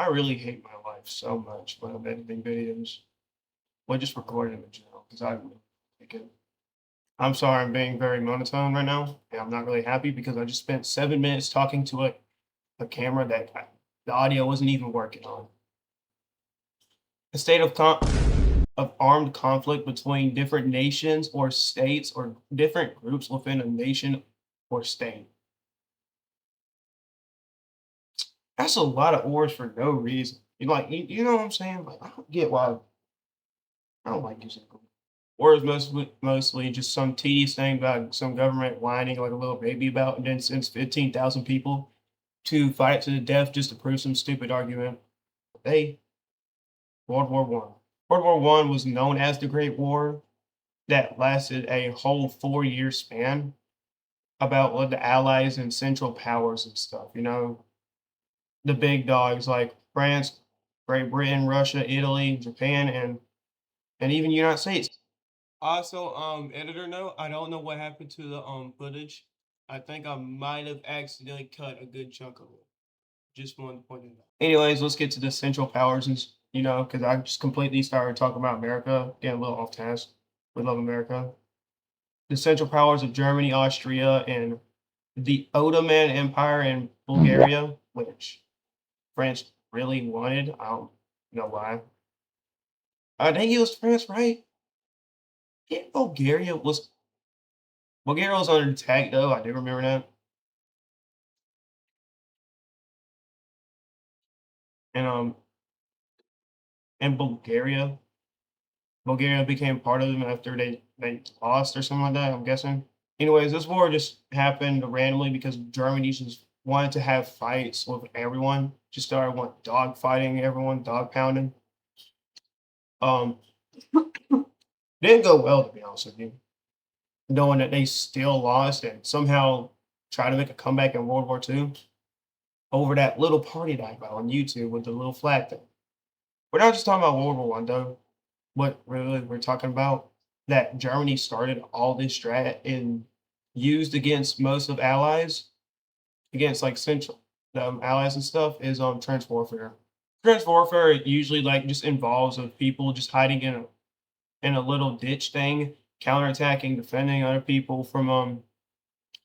I really hate my life so much when I'm editing videos. Well, just recording them in general, because I really like it. I'm sorry I'm being very monotone right now, and I'm not really happy because I just spent 7 minutes talking to a camera that the audio wasn't even working on. A state of armed conflict between different nations or states or different groups within a nation or state. That's a lot of ors for no reason. You know what I'm saying? Like, I don't get why I don't like using Google. Or it's mostly just some tedious thing about some government whining like a little baby about and then sends 15,000 people to fight to the death just to prove some stupid argument. They World War One. World War One was known as the Great War that lasted a whole 4 year span about what the Allies and Central Powers and stuff, the big dogs like France, Great Britain, Russia, Italy, Japan, and even United States. Also, editor note, I don't know what happened to the footage. I think I might have accidentally cut a good chunk of it. Just wanted to point it out. Anyways, let's get to the Central Powers and because I just completely started talking about America, getting a little off task. We love America. The Central Powers of Germany, Austria, and the Ottoman Empire in Bulgaria, which France really wanted. I don't know why. I think it was France, right? Yeah, Bulgaria was under attack though. I do remember that. And in Bulgaria became part of them after they lost or something like that. I'm guessing. Anyways, this war just happened randomly because Germany just wanted to have fights with everyone. Just started dog fighting everyone, dog pounding. Um, didn't go well to be honest with you. Knowing that they still lost and somehow try to make a comeback in World War II over that little party that I got on YouTube with the little flag thing. We're not just talking about World War One though. What really we're talking about that Germany started all this strat and used against most of allies against like central allies and stuff is trench warfare. Trench warfare usually like just involves of people just hiding in a little ditch thing, counterattacking, defending other people from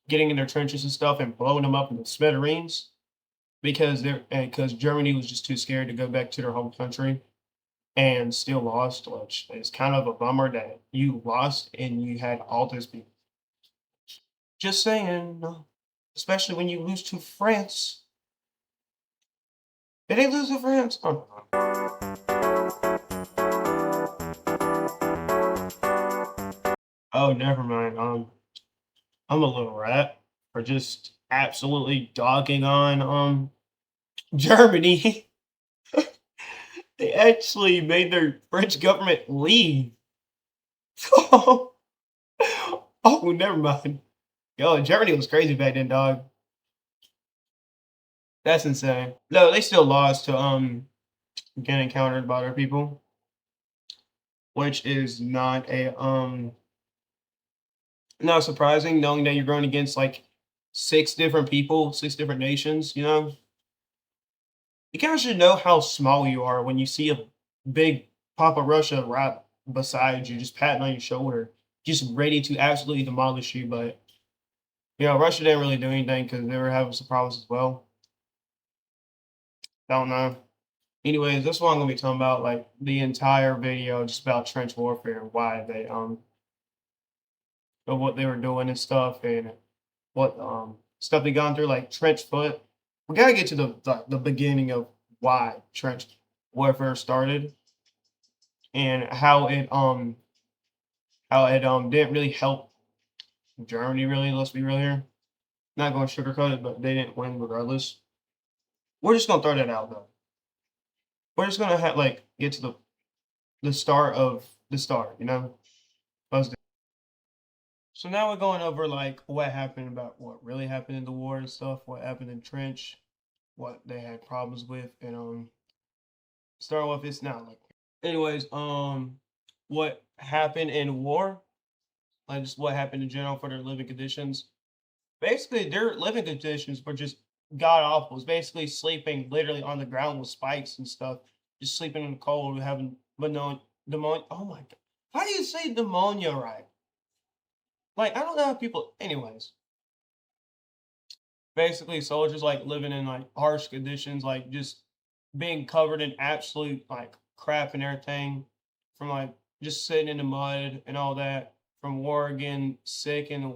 getting in their trenches and stuff and blowing them up in the smithereens because Germany was just too scared to go back to their home country and still lost, which is kind of a bummer that you lost and you had all those people. Just saying, especially when you lose to France. Did they lose to France? Oh, oh, never mind. I'm a little rat for just absolutely dogging on Germany. They actually made their French government leave. Oh, never mind. Yo, Germany was crazy back then, dog. That's insane. No, they still lost to getting encountered by other people, which is not surprising knowing that you're going against like six different people, six different nations, You kind of should know how small you are when you see a big Papa Russia right beside you, just patting on your shoulder, just ready to absolutely demolish you. But Russia didn't really do anything because they were having some problems as well. Don't know. Anyways, that's what I'm gonna be talking about, like the entire video, just about trench warfare and why they of what they were doing and stuff, and what stuff they gone through, like trench foot. We gotta get to the beginning of why trench warfare started and how it didn't really help Germany really. Let's be real here. Not going to sugarcoat it, but they didn't win regardless. We're just gonna throw that out though. We're just gonna have like get to the start of the start, Let's do- So now we're going over like what happened about what really happened in the war and stuff, what happened in trench, what they had problems with, and start with it's not like anyways, what happened in war, like just what happened in general for their living conditions. Basically, their living conditions were just god awful. It's basically sleeping literally on the ground with spikes and stuff, just sleeping in the cold, having pneumonia. Oh my god, how do you say pneumonia right? Like I don't know how people. Anyways, basically soldiers like living in like harsh conditions, like just being covered in absolute like crap and everything, from like just sitting in the mud and all that, from war, getting sick and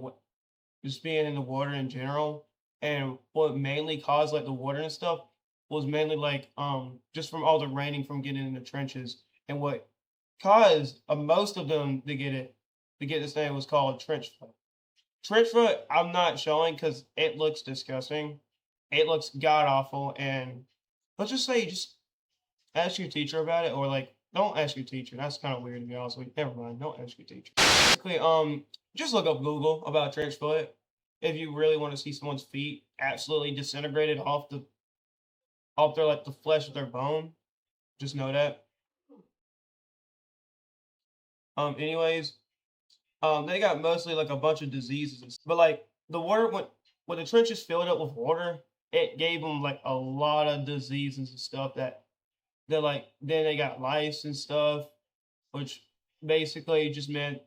just being in the water in general. And what mainly caused like the water and stuff was mainly like just from all the raining from getting in the trenches. And what caused most of them to get this thing was called trench foot. Trench foot I'm not showing because it looks disgusting. It looks god awful. And let's just say just ask your teacher about it, or like don't ask your teacher. That's kind of weird to be honest with you. Never mind. Don't ask your teacher. Basically, just look up Google about trench foot if you really want to see someone's feet absolutely disintegrated off their like the flesh of their bone. Just know that. Anyways, they got mostly like a bunch of diseases, but like the water when the trenches filled up with water, it gave them like a lot of diseases and stuff that they're like. Then they got lice and stuff, which basically just meant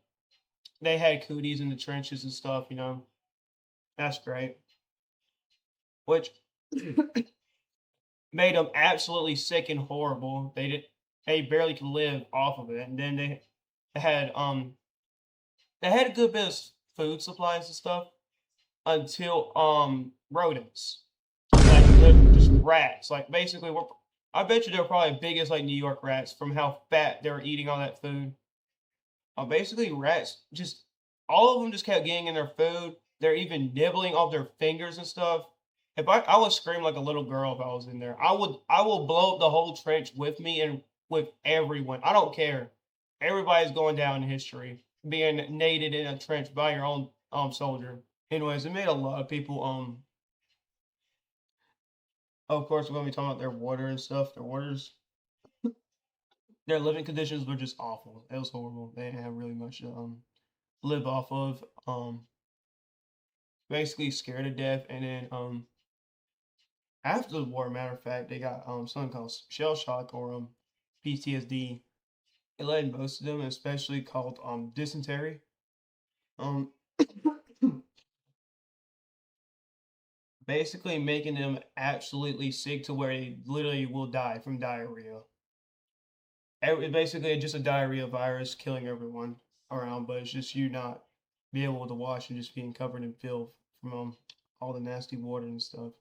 they had cooties in the trenches and stuff. You know, that's great. Which made them absolutely sick and horrible. They barely could live off of it, and then had they had a good bit of food supplies and stuff until rodents, like just rats. Like basically, I bet you they're probably big as like New York rats from how fat they were eating all that food. Basically, rats just all of them just kept getting in their food. They're even nibbling off their fingers and stuff. If I would scream like a little girl if I was in there. I will blow up the whole trench with me and with everyone. I don't care. Everybody's going down in history being naded in a trench by your own soldier. Anyways, it made a lot of people of course we're gonna be talking about their water and stuff. Their living conditions were just awful. It was horrible. They didn't have really much to live off of. Basically scared to death. And then after the war, matter of fact, they got something called shell shock or PTSD. It led most of them, especially called dysentery. Um, basically making them absolutely sick to where they literally will die from diarrhea. Basically just a diarrhea virus killing everyone around, but it's just you not being able to wash and just being covered in filth from all the nasty water and stuff.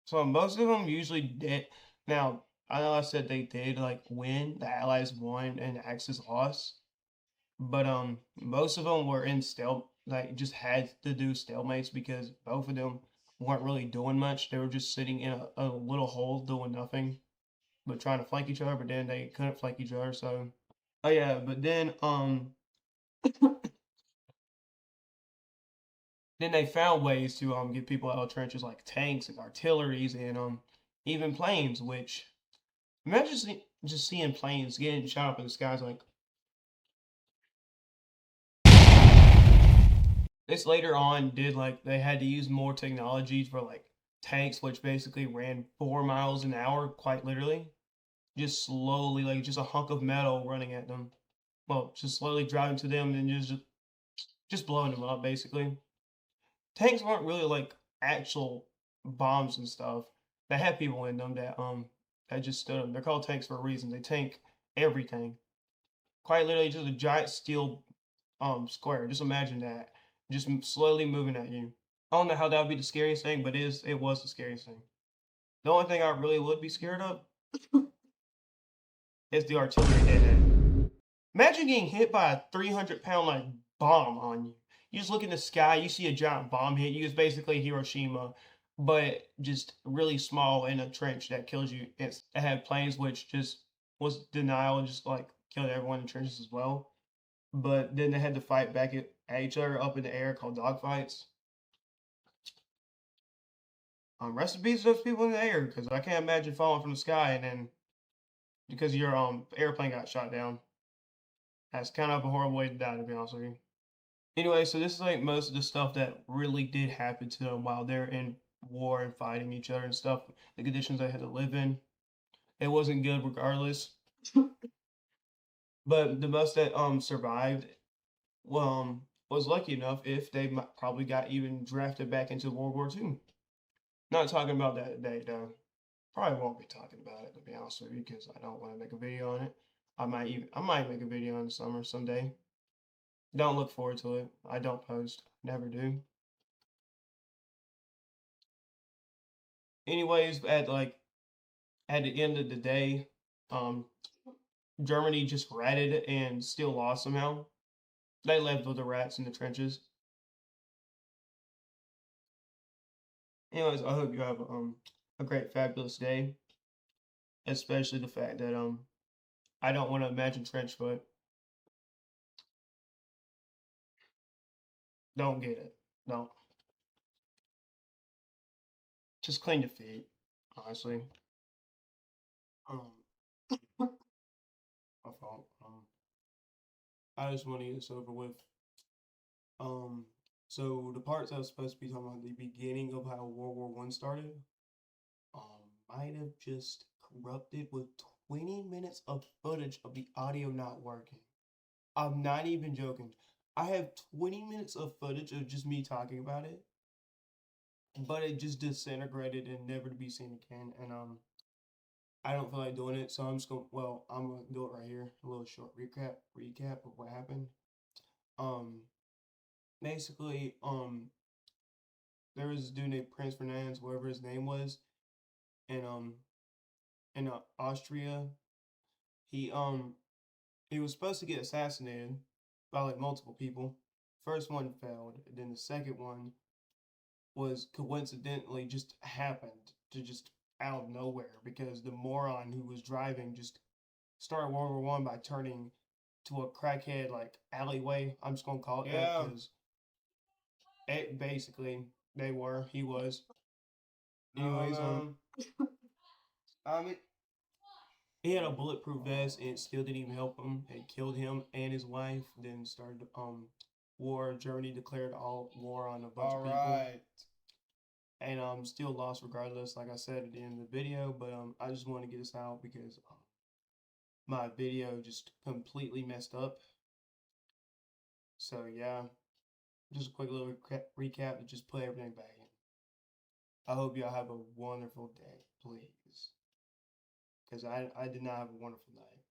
So most of them usually did. Now I know I said they did like win, the Allies won and the Axis lost, but most of them were in like just had to do stalemates because both of them weren't really doing much. They were just sitting in a little hole doing nothing but trying to flank each other, but then they couldn't flank each other. So, oh yeah, but then they found ways to get people out of trenches like tanks and artilleries and even planes. Which imagine just seeing planes getting shot up in the skies like this. Later on, did like they had to use more technology for like tanks, which basically ran 4 miles an hour, quite literally, just slowly, like just a hunk of metal running at them. Well, just slowly driving to them and just blowing them up, basically. Tanks weren't really like actual bombs and stuff. They had people in them that just stood them. They're called tanks for a reason. They tank everything. Quite literally, just a giant steel square. Just imagine that, just slowly moving at you. I don't know how that would be the scariest thing, but it was the scariest thing. The only thing I really would be scared of is the artillery they had. Imagine getting hit by a 300-pound like bomb on you. You just look in the sky, you see a giant bomb hit you. It's basically Hiroshima, but just really small in a trench that kills you. It had planes which just was denial and just like killed everyone in trenches as well. But then they had to fight back at each other up in the air called dogfights. Rest in peace to those people in the air because I can't imagine falling from the sky and then because your airplane got shot down. That's kind of a horrible way to die, to be honest with you. Anyway, so this is like most of the stuff that really did happen to them while they're in war and fighting each other and stuff. The conditions they had to live in, it wasn't good regardless. But the most that survived, was lucky enough if they probably got even drafted back into World War II. Not talking about that day though. Probably won't be talking about it to be honest with you because I don't want to make a video on it. I might make a video in the summer someday. Don't look forward to it. I don't post. Never do. Anyways, at the end of the day, Germany just ratted and still lost somehow. They left with the rats in the trenches. Anyways, I hope you have a great, fabulous day. Especially the fact that I don't want to imagine trench foot. Don't get it. Don't. Just clean your feet, honestly. Um, my fault. I just want to get this over with. Um, so the parts I was supposed to be talking about the beginning of how World War One started, might have just corrupted with 20 minutes of footage of the audio not working. I'm not even joking. I have 20 minutes of footage of just me talking about it, but it just disintegrated and never to be seen again. And I don't feel like doing it, so I'm just gonna. Well, I'm gonna do it right here. A little short recap of what happened. Um, basically, there was this dude named Prince Ferdinand, whatever his name was, and in Austria. He he was supposed to get assassinated by like multiple people. First one failed, and then the second one was coincidentally just happened to just out of nowhere because the moron who was driving just started World War One by turning to a crackhead like alleyway. I'm just gonna call it that because it basically he was. Anyways, I mean, he had a bulletproof vest and it still didn't even help him. It killed him and his wife. Then started war. Germany declared all war on a bunch of people. And still lost regardless, like I said at the end of the video. But I just want to get this out because my video just completely messed up. So yeah, just a quick little recap to just put everything back in. I hope y'all have a wonderful day, please, because I did not have a wonderful night.